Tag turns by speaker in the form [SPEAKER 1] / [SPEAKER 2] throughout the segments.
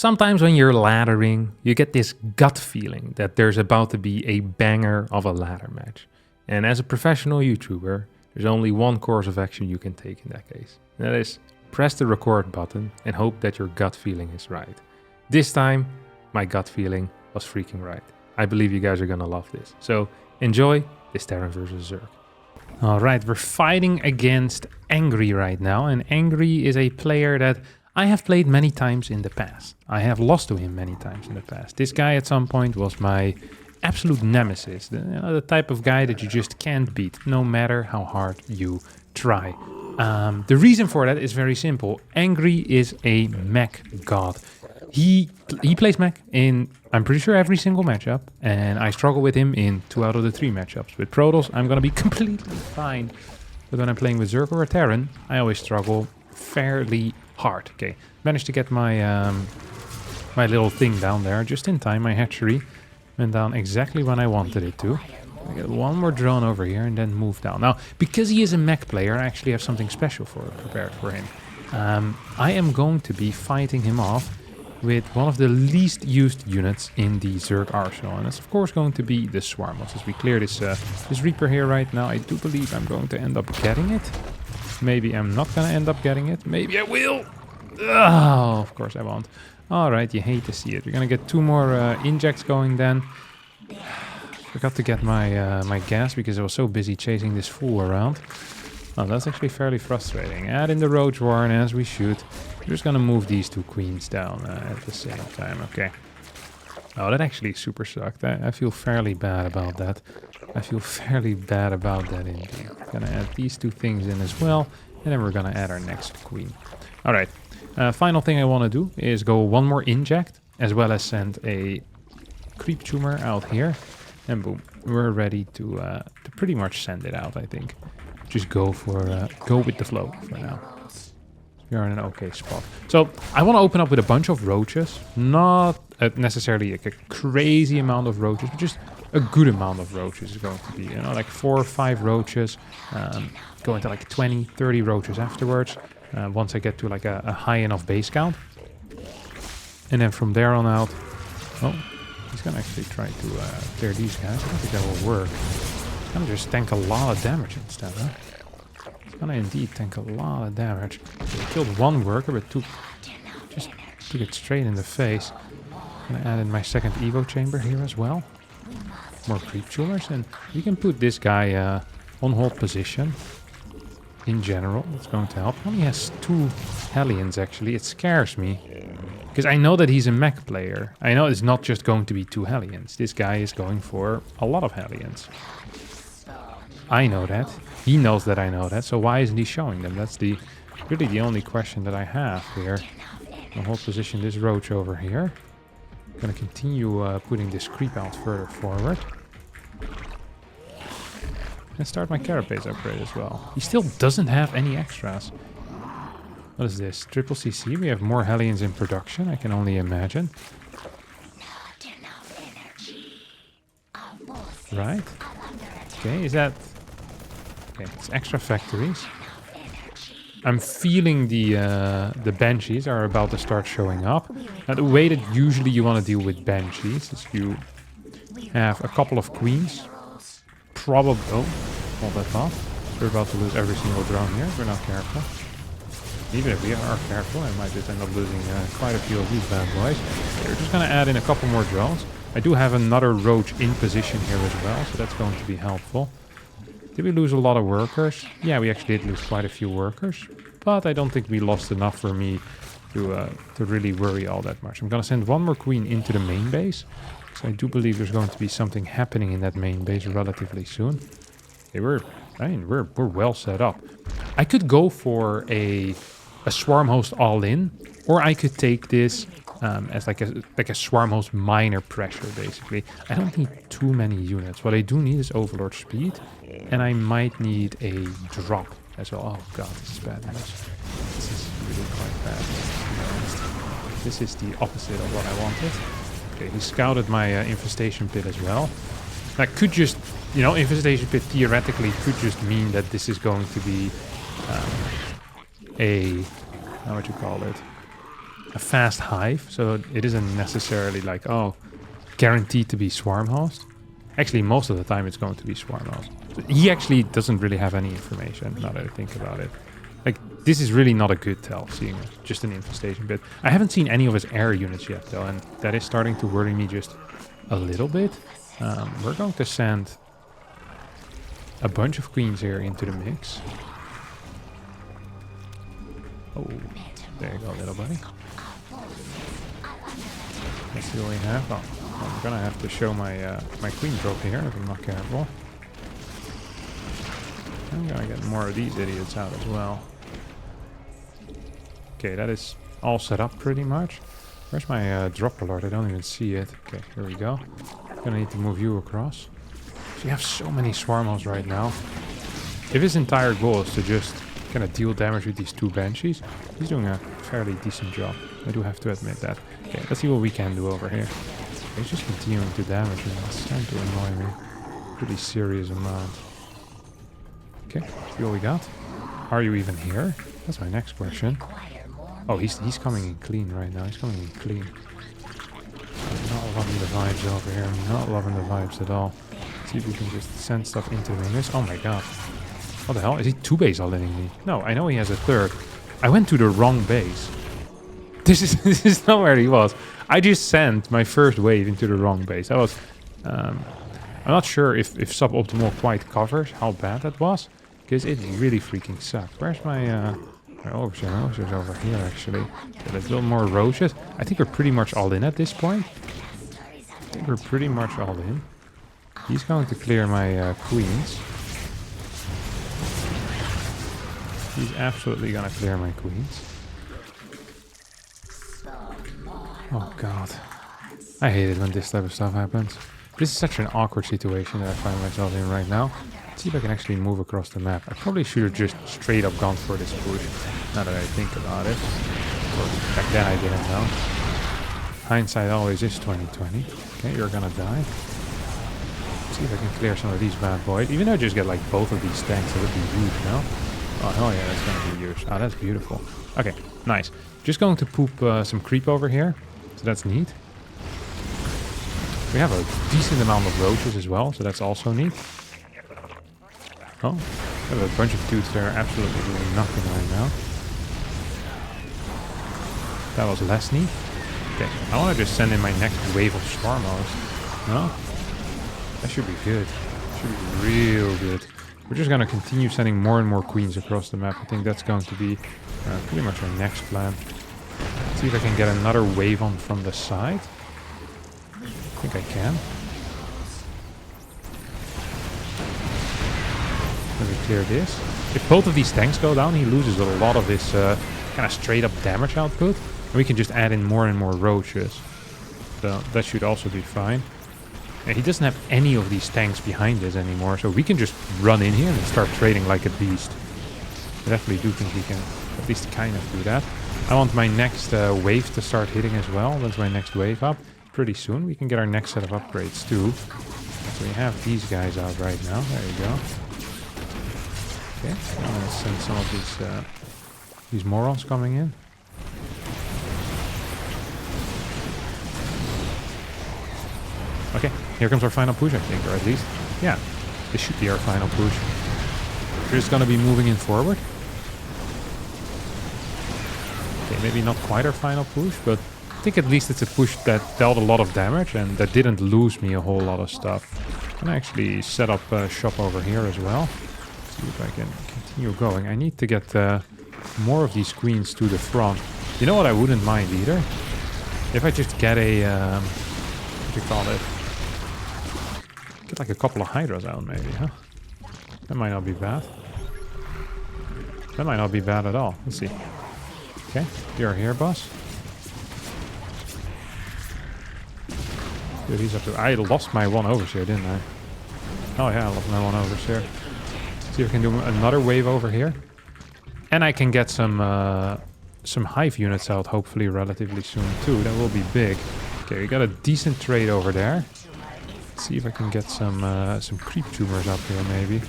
[SPEAKER 1] Sometimes when you're laddering, you get this gut feeling that there's about to be a banger of a ladder match. And as a professional YouTuber, there's only one course of action you can take in that case. And that is press the record button and hope that your gut feeling is right. This time, my gut feeling was freaking right. I believe you guys are gonna love this. So enjoy this Terran versus Zerg. Alright, we're fighting against Angry right now. And Angry is a player that I have played many times in the past. I have lost to him many times in the past. This guy at some point was my absolute nemesis. The type of guy that you just can't beat, no matter how hard you try. The reason for that is very simple. Angry is a mech god. He plays mech in, I'm pretty sure, every single matchup. And I struggle with him in 2 out of the 3 matchups. With Protoss, I'm going to be completely fine. But when I'm playing with Zerg or Terran, I always struggle fairly hard. Okay, managed to get my my little thing down there just in time. My hatchery went down exactly when I wanted it to. I get one more drone over here and then move down. Now, because he is a mech player, I actually have something special prepared for him. I am going to be fighting him off with one of the least used units in the Zerg arsenal. And that's of course going to be the Swarm. As we clear this Reaper here right now, I do believe I'm going to end up getting it. Maybe I'm not going to end up getting it. Maybe I will. Oh, of course I won't. Alright, you hate to see it. We're going to get 2 more injects going then. Forgot to get my my gas because I was so busy chasing this fool around. Oh, that's actually fairly frustrating. Add in the Roach Warren as we shoot. We're just going to move these 2 queens down at the same time. Okay. Oh, that actually super sucked. I feel fairly bad about that. I feel fairly bad about that indeed. Gonna add these 2 things in as well. And then we're gonna add our next queen. Alright. Final thing I want to do is go 1 more inject. As well as send a creep tumor out here. And boom. We're ready to pretty much send it out, I think. Just go with the flow for now. We are in an okay spot. So I want to open up with a bunch of roaches. Not necessarily like a crazy amount of roaches, but just a good amount of roaches is going to be, you know, like 4 or 5 roaches, going to like 20, 30 roaches afterwards, once I get to like a high enough base count. And then from there on out, oh, he's going to actually try to clear these guys. I don't think that will work. He's going to just tank a lot of damage instead, huh? He's going to indeed tank a lot of damage. So he killed 1 worker, but just took it straight in the face. I'm going to add in my second Evo chamber here as well. More creep tumors, and we can put this guy on hold position. In general, it's going to help. He only has 2 Hellions actually. It scares me. Because I know that he's a mech player. I know it's not just going to be 2 Hellions. This guy is going for a lot of Hellions. I know that. He knows that I know that. So why isn't he showing them? That's really the only question that I have here. I'll hold position this roach over here. I'm going to continue putting this creep out further forward. And start my carapace upgrade as well. He still doesn't have any extras. What is this? Triple CC. We have more Hellions in production, I can only imagine. Right. Okay, is that... Okay, it's extra factories. I'm feeling the Banshees are about to start showing up. Now, the way that usually you want to deal with Banshees is you have a couple of queens. Probably... Oh, hold that off. We're about to lose every single drone here if we're not careful. Even if we are careful, I might just end up losing quite a few of these bad boys. Okay, we're just going to add in a couple more drones. I do have another roach in position here as well, so that's going to be helpful. Did we lose a lot of workers? Yeah, we actually did lose quite a few workers. But I don't think we lost enough for me to really worry all that much. I'm going to send 1 more queen into the main base. So I do believe there's going to be something happening in that main base relatively soon. Okay, we're well set up. I could go for a swarm host all in, or I could take this as like a swarm host minor pressure basically. I don't need too many units. What I do need is overlord speed, and I might need a drop as well. Oh god, this is bad news. This is really quite bad, to be honest. This is the opposite of what I wanted. Okay, he scouted my infestation pit as well. That could just, you know, infestation pit theoretically could just mean that this is going to be how would you call it? a fast hive, so it isn't necessarily like, oh, guaranteed to be swarm host. Actually, most of the time it's going to be swarm host. So he actually doesn't really have any information, now that I think about it. Like, this is really not a good tell, seeing just an infestation bit. I haven't seen any of his air units yet, though, and that is starting to worry me just a little bit. We're going to send a bunch of queens here into the mix. Oh, there you go, little buddy. Let's see what we have. Oh, I'm gonna have to show my my queen drop here if I'm not careful. I'm gonna get more of these idiots out as well. Okay, that is all set up pretty much. Where's my drop alert? I don't even see it. Okay, here we go. Gonna need to move you across. So you have so many swarmos right now. If his entire goal is to just kind of deal damage with these two Banshees, he's doing a fairly decent job. I do have to admit that. Okay, let's see what we can do over here. He's just continuing to damage me. It's starting to annoy me. Pretty serious amount. Okay, see what we got. Are you even here? That's my next question. Oh, he's coming in clean right now. He's coming in clean. I'm not loving the vibes over here. I'm not loving the vibes at all. Let's see if we can just send stuff into the Oh my god. What the hell? Is he 2-base all-inning me? No, I know he has a third. I went to the wrong base. This is not where he was. I just sent my first wave into the wrong base. That was... I'm not sure if suboptimal quite covers how bad that was. Because it really freaking sucked. Where's my overseer? My overseer's over here, actually. Yeah, there's a little more roaches. I think we're pretty much all in at this point. I think we're pretty much all in. He's going to clear my queens. He's absolutely gonna clear my queens. Oh god. I hate it when this type of stuff happens. This is such an awkward situation that I find myself in right now. Let's see if I can actually move across the map. I probably should have just straight up gone for this push, now that I think about it. But back then I didn't know. Hindsight always is 2020. Okay, you're gonna die. Let's see if I can clear some of these bad boys. Even though I just get like both of these tanks, that would be huge, no? Oh hell yeah, that's gonna be huge. Oh, that's beautiful. Okay, nice. Just going to poop some creep over here. So that's neat. We have a decent amount of roaches as well, so that's also neat. Oh, we have a bunch of dudes that are absolutely doing nothing right now. That was less neat. Okay, I want to just send in my next wave of swarmos. No? That should be good. Should be real good. We're just going to continue sending more and more queens across the map. I think that's going to be pretty much our next plan. Let's see if I can get another wave on from the side. I think I can. Let me clear this. If both of these tanks go down, he loses a lot of his kind of straight up damage output. And we can just add in more and more roaches. So that should also be fine. And he doesn't have any of these tanks behind us anymore, so we can just run in here and start trading like a beast. I definitely do think we can at least kind of do that. I want my next wave to start hitting as well. That's my next wave up. Pretty soon we can get our next set of upgrades too. So we have these guys out right now. There you go. Okay, I'm gonna send some of these morons coming in. Okay, here comes our final push, I think, or at least, yeah, this should be our final push. We're just gonna be moving in forward. Okay, maybe not quite our final push, but I think at least it's a push that dealt a lot of damage and that didn't lose me a whole lot of stuff. I'm gonna actually set up shop over here as well. See if I can continue going. I need to get more of these queens to the front. You know what I wouldn't mind either? If I just get a, what do you call it? Get like a couple of hydras out maybe, huh? That might not be bad. That might not be bad at all. Let's see. Okay, you're here, boss. Dude, he's up to... I lost my one overseer, didn't I? Oh yeah, I lost my one overseer. See if I can do another wave over here. And I can get some hive units out hopefully relatively soon too. That will be big. Okay, we got a decent trade over there. Let's see if I can get some creep tumors up here maybe.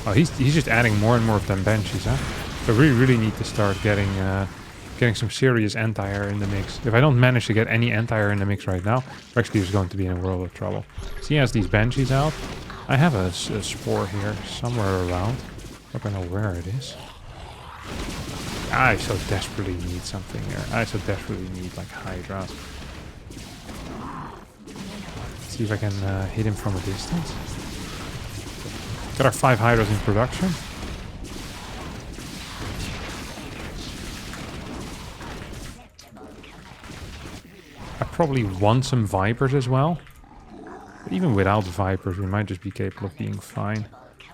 [SPEAKER 1] Oh, he's just adding more and more of them Banshees, huh? So we really need to start getting getting some serious anti-air in the mix. If I don't manage to get any anti-air in the mix right now, we're actually just going to be in a world of trouble. So he has these Banshees out. I have a spore here somewhere around. I don't know where it is. I so desperately need something here. I so desperately need like Hydras. See if I can hit him from a distance. Got our 5 Hydras in production. I probably want some Vipers as well. But even without Vipers, we might just be capable of being fine.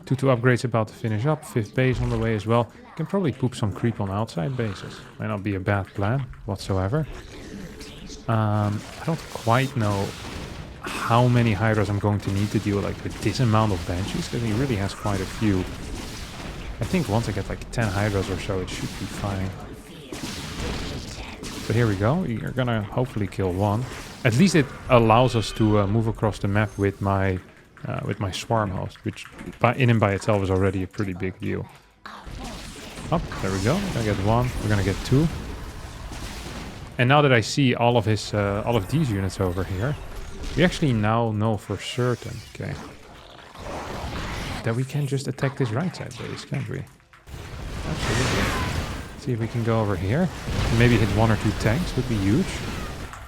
[SPEAKER 1] 2-2 upgrades about to finish up. 5th base on the way as well. Can probably poop some creep on outside bases. Might not be a bad plan whatsoever. I don't quite know how many Hydras I'm going to need to deal like with this amount of Banshees, because he really has quite a few. I think once I get like 10 Hydras or so, it should be fine. But here we go. You're gonna hopefully kill one. At least it allows us to move across the map with my swarm host, which in and by itself is already a pretty big deal. Oh, there we go. We're gonna get 1. We're gonna get 2. And now that I see all of these units over here, we actually now know for certain, okay, that we can just attack this right side base, can't we? Absolutely. See if we can go over here. And maybe hit 1 or 2 tanks would be huge.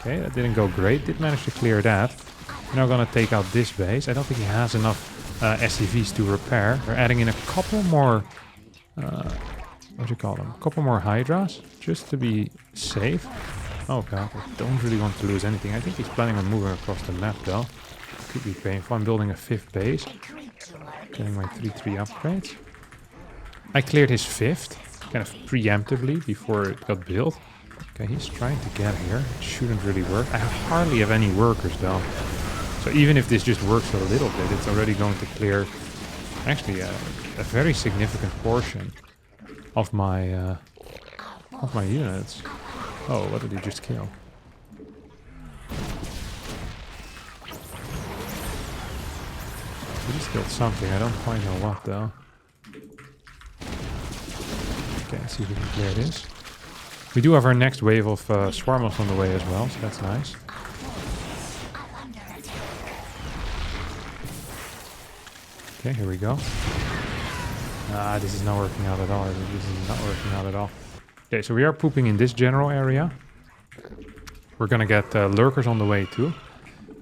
[SPEAKER 1] Okay, that didn't go great. Did manage to clear that. We're now gonna take out this base. I don't think he has enough SCVs to repair. We're adding in a couple more, what do you call them? A couple more Hydras, just to be safe. Oh god, I don't really want to lose anything. I think he's planning on moving across the map though. Could be painful. I'm building a 5th base. Getting my 3-3 upgrades. I cleared his 5th, kind of preemptively before it got built. Okay, he's trying to get here. It shouldn't really work. I hardly have any workers though. So even if this just works a little bit, it's already going to clear actually a very significant portion of my units. Oh, what did he just kill? He just killed something. I don't quite know what though. Okay, let's see if we can clear this. We do have our next wave of swarmers on the way as well, so that's nice. Okay, here we go. Ah, this is not working out at all. This is not working out at all. Okay, so we are pooping in this general area. We're gonna get lurkers on the way too.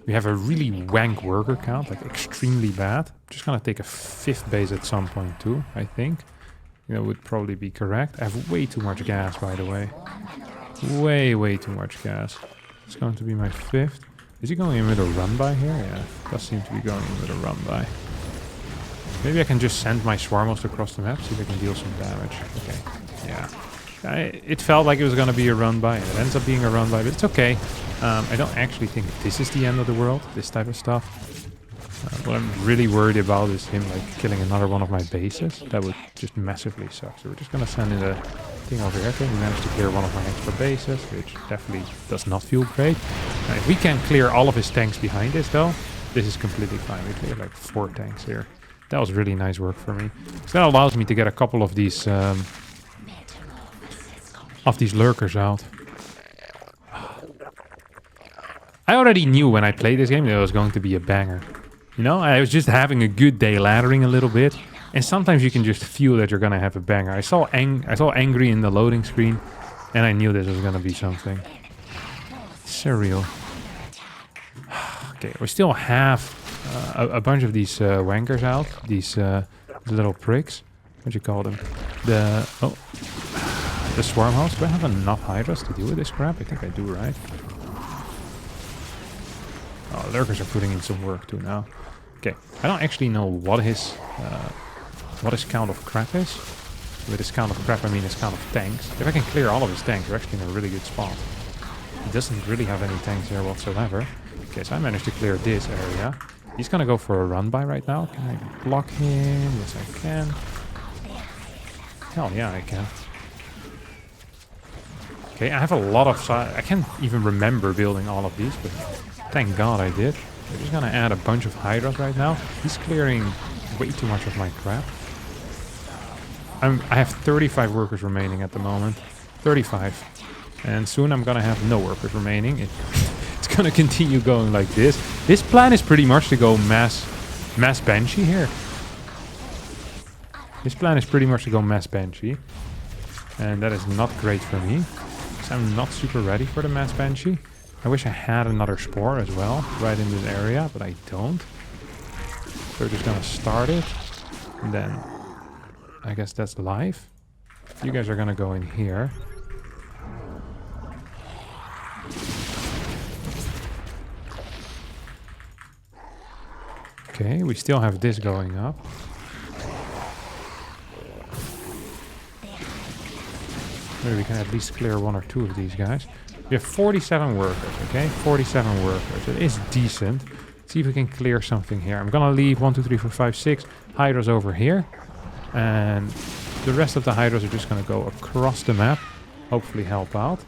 [SPEAKER 1] We have a really wank worker count, like extremely bad. Just gonna take a 5th base at some point too, I think. That would probably be correct. I have way too much gas, by the way. Way too much gas. It's going to be my 5th. Is he going in with a run-by here? Yeah, does seem to be going in with a run-by. Maybe I can just send my swarmos across the map, see if I can deal some damage. Okay, yeah. It felt like it was going to be a run-by, and it ends up being a run-by, but it's okay. I don't actually think this is the end of the world, this type of stuff. What I'm really worried about is him like killing another one of my bases. That would just massively suck. So we're just going to send in a thing over here. Okay, we managed to clear one of my extra bases, which definitely does not feel great. If we can clear all of his tanks behind this though, this is completely fine. We cleared like 4 tanks here. That was really nice work for me. So that allows me to get a couple of these lurkers out. I already knew when I played this game that it was going to be a banger. You know, I was just having a good day laddering a little bit. And sometimes you can just feel that you're going to have a banger. I saw angry in the loading screen. And I knew this was going to be something. Surreal. Okay, we still have a bunch of these wankers out. These little pricks. What do you call them? The swarm house. Do I have enough hydras to deal with this crap? I think I do, right? Oh, lurkers are putting in some work too now. Okay, I don't actually know what his count of crap is. With his count of crap, I mean his count of tanks. If I can clear all of his tanks, we're actually in a really good spot. He doesn't really have any tanks here whatsoever. Okay, so I managed to clear this area. He's gonna go for a run-by right now. Can I block him? Yes, I can. Hell yeah, I can. Okay, I have a lot of... I can't even remember building all of these, but thank God I did. We're just gonna add a bunch of hydras right now. He's clearing way too much of my crap. I have 35 workers remaining at the moment. 35. And soon I'm gonna have no workers remaining. It's gonna continue going like this. This plan is pretty much to go mass Banshee here. This plan is pretty much to go mass Banshee. And that is not great for me. Because I'm not super ready for the mass Banshee. I wish I had another spore as well, right in this area, but I don't. So we're just gonna start it. And then I guess that's live. You guys are gonna go in here. Okay, we still have this going up. Maybe we can at least clear 1 or 2 of these guys. We have 47 workers, okay? 47 workers. It is decent. Let's see if we can clear something here. I'm gonna leave 1, 2, 3, 4, 5, 6 hydras over here. And the rest of the hydras are just gonna go across the map. Hopefully help out.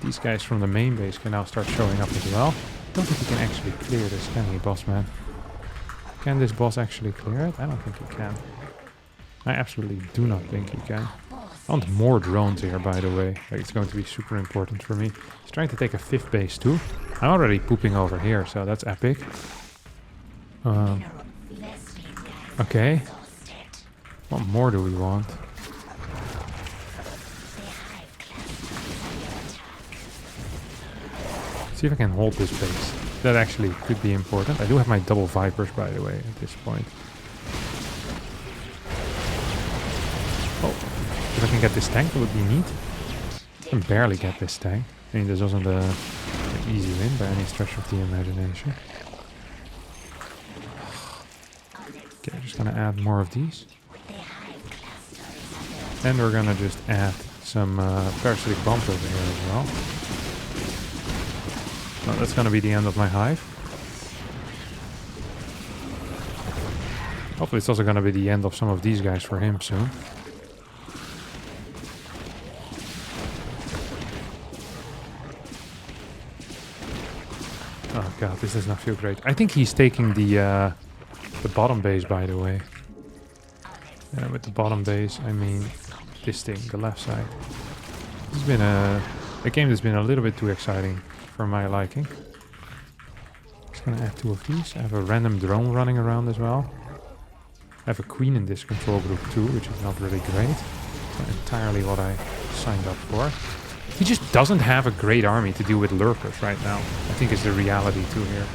[SPEAKER 1] These guys from the main base can now start showing up as well. I don't think he can actually clear this, can he, boss man? Can this boss actually clear it? I don't think he can. I absolutely do not think he can. I want more drones here, by the way. Like, it's going to be super important for me. He's trying to take a 5th base too. I'm already pooping over here, so that's epic. Okay. What more do we want? See if I can hold this base. That actually could be important. I do have my double Vipers, by the way, at this point. Oh, if I can get this tank, that would be neat. I can barely get this tank. I mean, this wasn't an easy win by any stretch of the imagination. Okay, I'm just gonna add more of these. And we're gonna just add some parasitic bombs over here as well. Well, that's gonna be the end of my hive. Hopefully it's also gonna be the end of some of these guys for him soon. Oh god, this does not feel great. I think he's taking the bottom base, by the way. And with the bottom base, I mean this thing, the left side. This has been a game that's been a little bit too exciting for my liking. Just gonna add 2 of these. I have a random drone running around as well. I have a queen in this control group too, which is not really great. It's not entirely what I signed up for. He just doesn't have a great army to deal with lurkers right now. I think is the reality too here.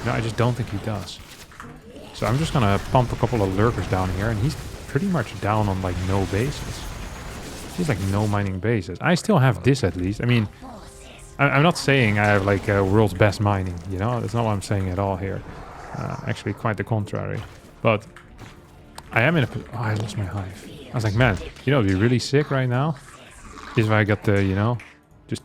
[SPEAKER 1] No, I just don't think he does. So I'm just gonna pump a couple of lurkers down here, and he's pretty much down on like no bases. He's like no mining bases. I still have this at least. I mean, I'm not saying I have like world's best mining, you know? That's not what I'm saying at all here. Actually, quite the contrary. But I am in a... Oh, I lost my hive. I was like, man, you know, it'd be really sick right now is if I got to, you know, just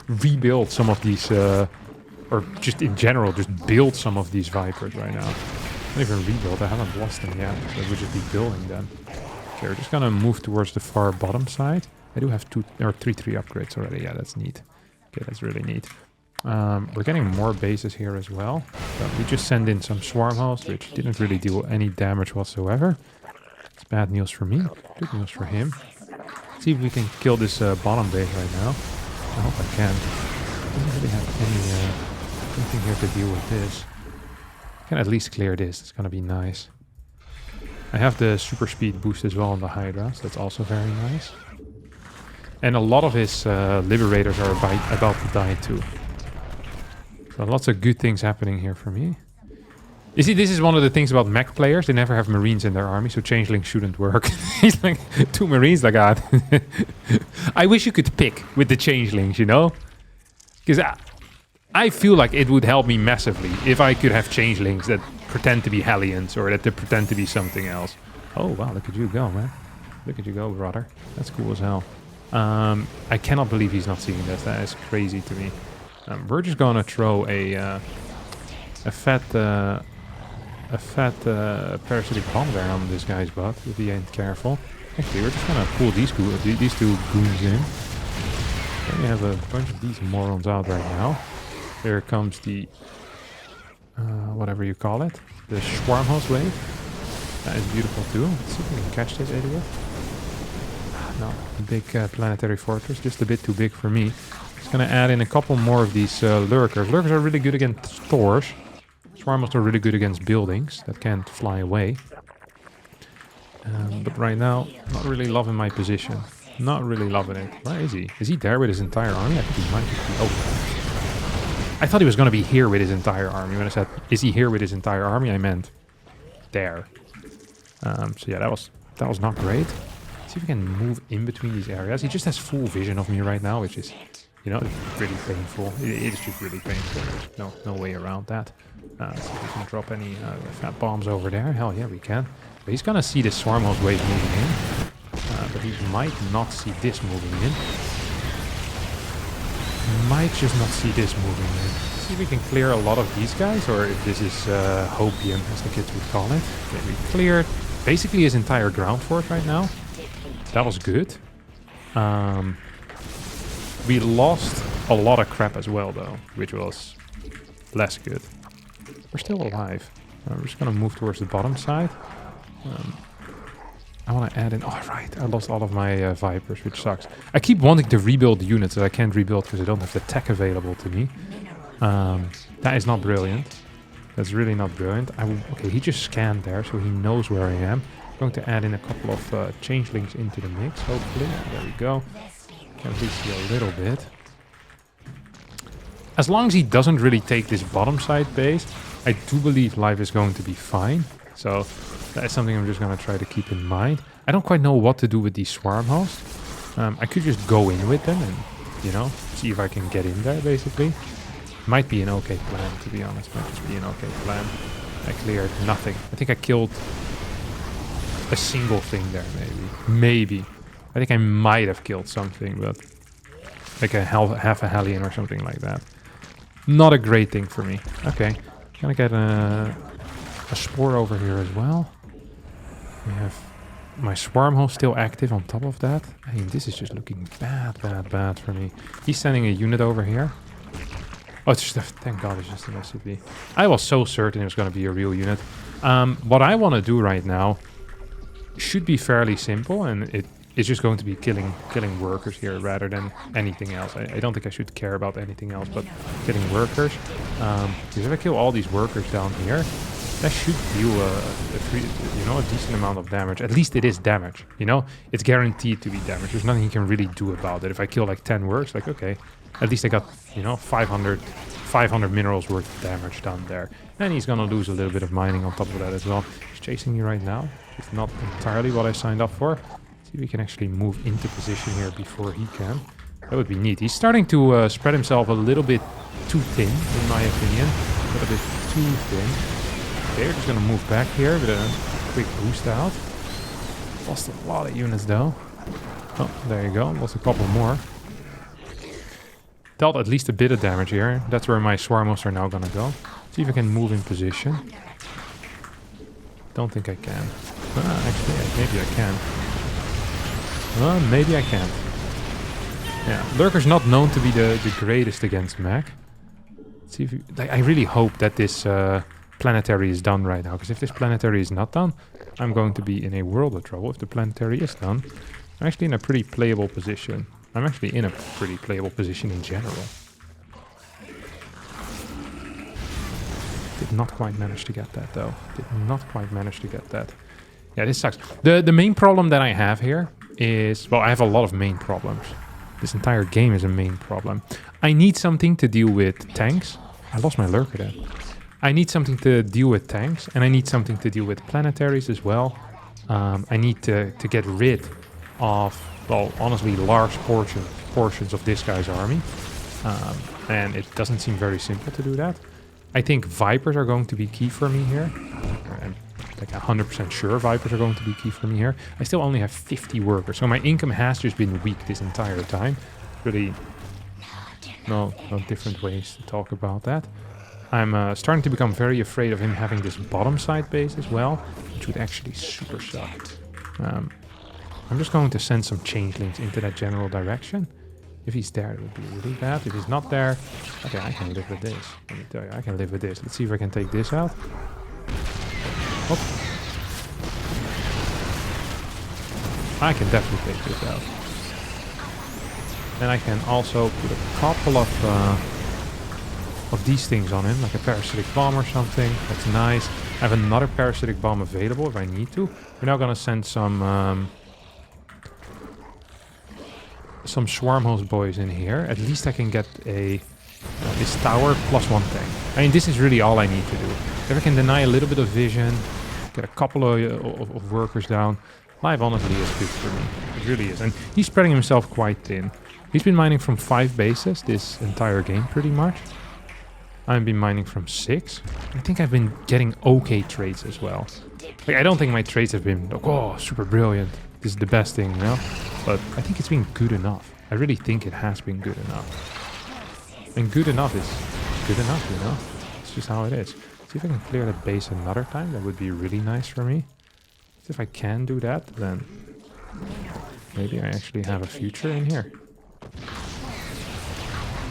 [SPEAKER 1] rebuild some of these... or just in general, just build some of these Vipers right now. Not even rebuild, I haven't lost them yet. So we'll just be building them. Okay, we're just gonna move towards the far bottom side. I do have 2 or 3 upgrades already. Yeah, that's neat. Okay, that's really neat. We're getting more bases here as well. So we just send in some swarm hosts, which didn't really do any damage whatsoever. It's bad news for me, good news for him. Let's see if we can kill this bottom base right now. I hope I can. I don't really have anything here to deal with this. I can at least clear this, it's gonna be nice. I have the super speed boost as well on the Hydra, so that's also very nice. And a lot of his liberators are about to die too. So lots of good things happening here for me. You see, this is one of the things about mech players. They never have marines in their army, so changeling shouldn't work. He's like, 2 marines like that. I wish you could pick with the changelings, you know? Because I feel like it would help me massively if I could have changelings that pretend to be Hellions or that they pretend to be something else. Oh, wow, look at you go, man. Look at you go, brother. That's cool as hell. I cannot believe he's not seeing this. That is crazy to me. We're just gonna throw a fat parasitic bomb there on this guy's butt if he ain't careful. Actually, we're just gonna pull these two goons in. Okay, we have a bunch of these morons out right now. Here comes the whatever you call it, the Schwarmhaus wave. That is beautiful too. Let's see if we can catch this idiot. No, a big planetary fortress, just a bit too big for me. Just gonna add in a couple more of these lurkers. Lurkers are really good against stores. Swarmos are really good against buildings that can't fly away. But right now, not really loving my position. Not really loving it. Where is he? Is he there with his entire army? I think he might just be. Oh, I thought he was gonna be here with his entire army. When I said, "Is he here with his entire army?" I meant there. So yeah, that was not great. See if we can move in between these areas. He just has full vision of me right now, which is, you know, really painful. It is just really painful. There's no way around that. See if we can drop any fat bombs over there. Hell yeah, we can. But he's gonna see the swarm host wave moving in. But he might not see this moving in. Might just not see this moving in. See if we can clear a lot of these guys, or if this is hopium, as the kids would call it. Okay, we cleared basically his entire ground fort right now. That was good. We lost a lot of crap as well, though, which was less good. We're still alive. We're just gonna move towards the bottom side. I want to add in... Oh, right. I lost all of my Vipers, which sucks. I keep wanting to rebuild the units that I can't rebuild because I don't have the tech available to me. That is not brilliant. That's really not brilliant. Okay, he just scanned there, so he knows where I am. I'm going to add in a couple of changelings into the mix, hopefully. There we go. Can at least see a little bit. As long as he doesn't really take this bottom side base, I do believe life is going to be fine. So that is something I'm just going to try to keep in mind. I don't quite know what to do with these swarm hosts. I could just go in with them and, you know, see if I can get in there, basically. Might be an okay plan, to be honest. Might just be an okay plan. I cleared nothing. I think I killed a single thing there, maybe. Maybe. I think I might have killed something, but like a half a Hellion or something like that. Not a great thing for me. Okay. Gonna get a spore over here as well. We have my swarm host still active on top of that. I mean, this is just looking bad for me. He's sending a unit over here. Oh, it's just a, thank God it's just an SCP. I was so certain it was going to be a real unit. What I want to do right now should be fairly simple, and it's just going to be killing workers here rather than anything else. I don't think I should care about anything else but killing workers. Because if I kill all these workers down here, that should deal a decent amount of damage. At least it is damage, you know? It's guaranteed to be damage. There's nothing you can really do about it. If I kill like 10 works, like, okay, at least I got, you know, 500 minerals worth of damage down there. And he's gonna lose a little bit of mining on top of that as well. He's chasing me right now. It's not entirely what I signed up for. See if we can actually move into position here before he can. That would be neat. He's starting to spread himself a little bit too thin, in my opinion. A little bit too thin. Okay, we're just gonna move back here with a quick boost out. Lost a lot of units though. Oh, there you go. Lost a couple more. Dealt at least a bit of damage here. That's where my swarmos are now gonna go. See if I can move in position. Don't think I can. Actually, maybe I can. Maybe I can't. Yeah, Lurker's not known to be the greatest against mech. Let's see if you, I really hope that this planetary is done right now, because if this planetary is not done, I'm going to be in a world of trouble. If the planetary is done, I'm actually in a pretty playable position. I'm actually in a pretty playable position in general. Did not quite manage to get that though. Did not quite manage to get that. Yeah, this sucks. The main problem that I have here is, well, I have a lot of main problems. This entire game is a main problem. I need something to deal with tanks. I lost my lurker then. I need something to deal with tanks, and I need something to deal with planetaries as well. I need to get rid of, well, honestly, large portions of this guy's army. And it doesn't seem very simple to do that. I think Vipers are going to be key for me here. I'm like 100% sure Vipers are going to be key for me here. I still only have 50 workers, so my income has just been weak this entire time. Really, no different ways to talk about that. I'm starting to become very afraid of him having this bottom side base as well, which would actually super suck. I'm just going to send some changelings into that general direction. If he's there, it would be really bad. If he's not there, okay, I can live with this. Let me tell you, I can live with this. Let's see if I can take this out. Oh. I can definitely take this out. Then I can also put a couple of these things on him, like a parasitic bomb or something. That's nice. I have another parasitic bomb available if I need to. We're now gonna send some swarm host boys in here. At least I can get this tower plus one tank. I mean, this is really all I need to do. If I can deny a little bit of vision, get a couple of workers down, life honestly is good for me. It really is. And he's spreading himself quite thin. He's been mining from 5 bases this entire game pretty much. I've been mining from 6. I think I've been getting okay trades as well. Like, I don't think my trades have been, oh, super brilliant. This is the best thing, you know? But I think it's been good enough. I really think it has been good enough. And good enough is good enough, you know? It's just how it is. See if I can clear that base another time. That would be really nice for me. If I can do that, then maybe I actually have a future in here.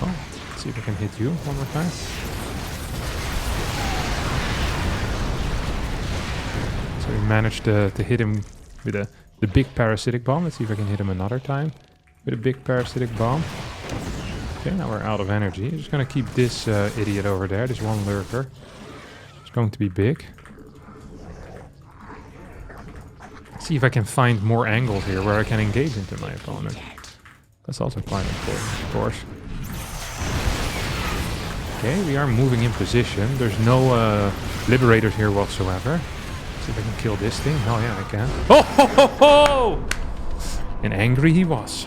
[SPEAKER 1] Oh, let's see if I can hit you one more time. So we managed to hit him with the big parasitic bomb. Let's see if I can hit him another time with a big parasitic bomb. Okay, now we're out of energy. I'm just gonna keep this idiot over there, this one lurker. It's going to be big. Let's see if I can find more angles here where I can engage into my opponent. That's also quite important, of course. Okay, we are moving in position. There's no liberators here whatsoever. Let's see if I can kill this thing. Oh yeah, I can. Oh ho ho ho! And angry he was.